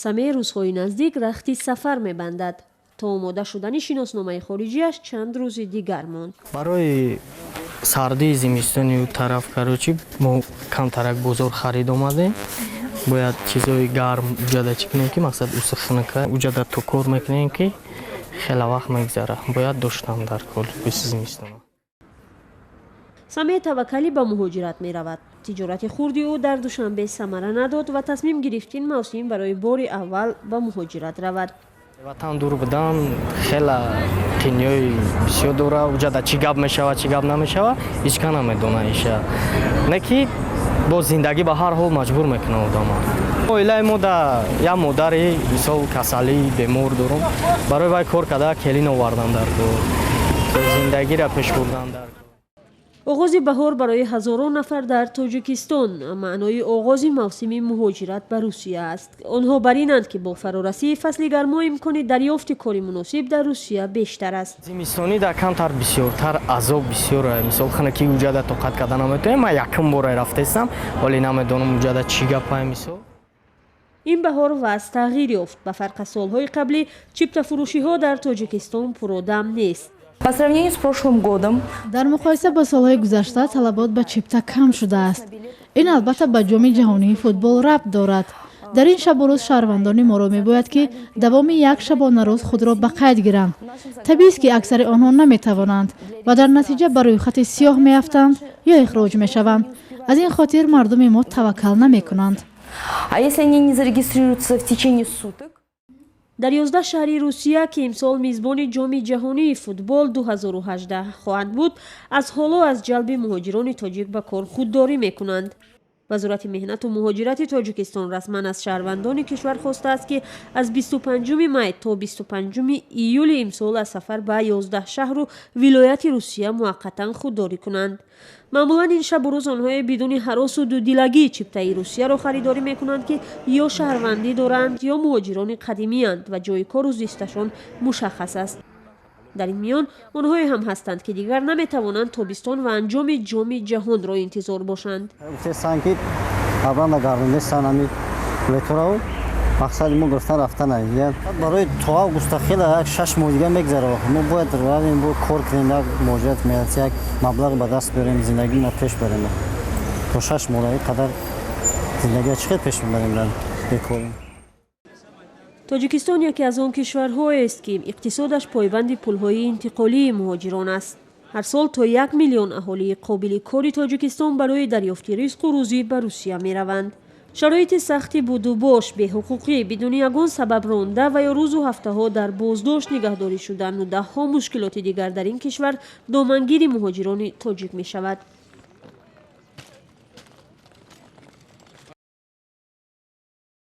самеъ рӯзҳои наздик рахти сафар мебандад. то омода шудани шиносномаи хориҷиаш чанд рӯзи дигар монд. барои сардии зимистони ӯ тараф карочи мо камтарак бозор харид омадем. бояд чизои гарм уҷада чӣ кунем ки мақсад усухнака уҷада то кор мекунем ки хела вақт мегзара. бояд доштам дар кор биси зимистона. самеъ таваккалӣ ба муҳоҷират меравад. тиҷорати хурди ӯ дар душанбе самара надод ва тасмим гирифт ин мавсим барои бори аввал ба муҳоҷират равад. ватан дур будан хела қинёи бисёр дора. уҷада чӣ гап мешавад чӣ гап намешавад ҳеҷ ка намедона иша. не ки бо зиндагӣ ба ҳар ҳол маҷбур мекунад одама. оилаи мо да як модари мисол касалӣ бемор дорам. барои вай кор карда келин овардам дар кор. зиндагиро пеш бурдан дар кор. оғози баҳор барои ҳазорон нафар дар тоҷикистон маънои оғози мавсими муҳоҷират ба Русия аст. онҳо бар инанд ки бо фарорасии фасли гармо имкони дарёфти кори муносиб дар Русия бештар аст. зимистони да камтар бисёртар азоб бисёр мисол хана ки уҷада тоқат карда наметавонем. ман якум бора рафтаистам ҳоле намедонам уҷада чӣ гапай мисол. ин баҳор ваз тағйир ёфт. ба фарқ аз солҳои қаблӣ чиптафурӯшиҳо дар тоҷикистон пуродам нест. По сравнению с прошлым годом, дар муқоиса ба солҳои гузашта талабот ба чипта кам шудааст. ин албатта ба ҷоми ҷаҳонии футбол рабт дорад. дар ин шабу рӯз шаҳрвандони моро мебояд ки давоми як шабонарӯз худро ба қайд гиранд. табиист ки аксари онҳо наметавонанд ва дар натиҷа ба рӯйхати сиёҳ меафтанд ё ихроҷ мешаванд. аз ин хотир мардуми мо таваккал намекунанд. а если они не зарегистрируются в течение суток? дар 11 шаҳри Русия ки имсол мизбони ҷоми ҷаҳонии футбол 2018 хоҳанд буд, аз ҳоло аз ҷалби муҳоҷирони тоҷик ба кор худдорӣ мекунанд. вазорати меҳнату муҳоҷирати Тоҷикистон расман аз шаҳрвандони кишвар хостааст ки аз 25 май то 25 июли имсол аз сафар ба 11 шаҳру вилояти Русия муаққатан худдорӣ кунанд. маъмулан ин шабу рӯз онҳои бидуни ҳаросу дудилагии чиптаи Русияро харидорӣ мекунанд ки ё шаҳрвандӣ доранд ё муҳоҷирони қадимианд ва ҷойи кору зисташон мушаххас аст. дар ин миён онҳое ҳам ҳастанд ки дигар наметавонанд тобистон ва анҷоми ҷоми ҷаҳонро интизор бошанд. мақсади мо гуфтан рафтан барои то августа хела як 6 моҳ дига мегзара. мо бояд равем бо кор кунем, як муҳоҷират меҳнат як маблағи ба даст биёрем, зиндагӣ мо пеш барем. то 6 моҳ қадар зиндагиро чӣ қадр пеш мебарем дар бекорӣ. тоҷикистон яке аз он кишварҳоест ки иқтисодаш пойбанди пулҳои интиқолии муҳоҷирон аст. ҳар сол то 1 миллион аҳолии қобили кори Тоҷикистон барои дарёфти ризқу рӯзӣ ба Русия мераванд. шароити сахти будубош, беҳуқуқӣ, бидуни ягон сабаб ронда ва ё рӯзу ҳафтаҳо дар боздошт нигаҳдорӣ шудану даҳҳо мушкилоти дигар дар ин кишвар домангири муҳоҷирони тоҷик мешавад.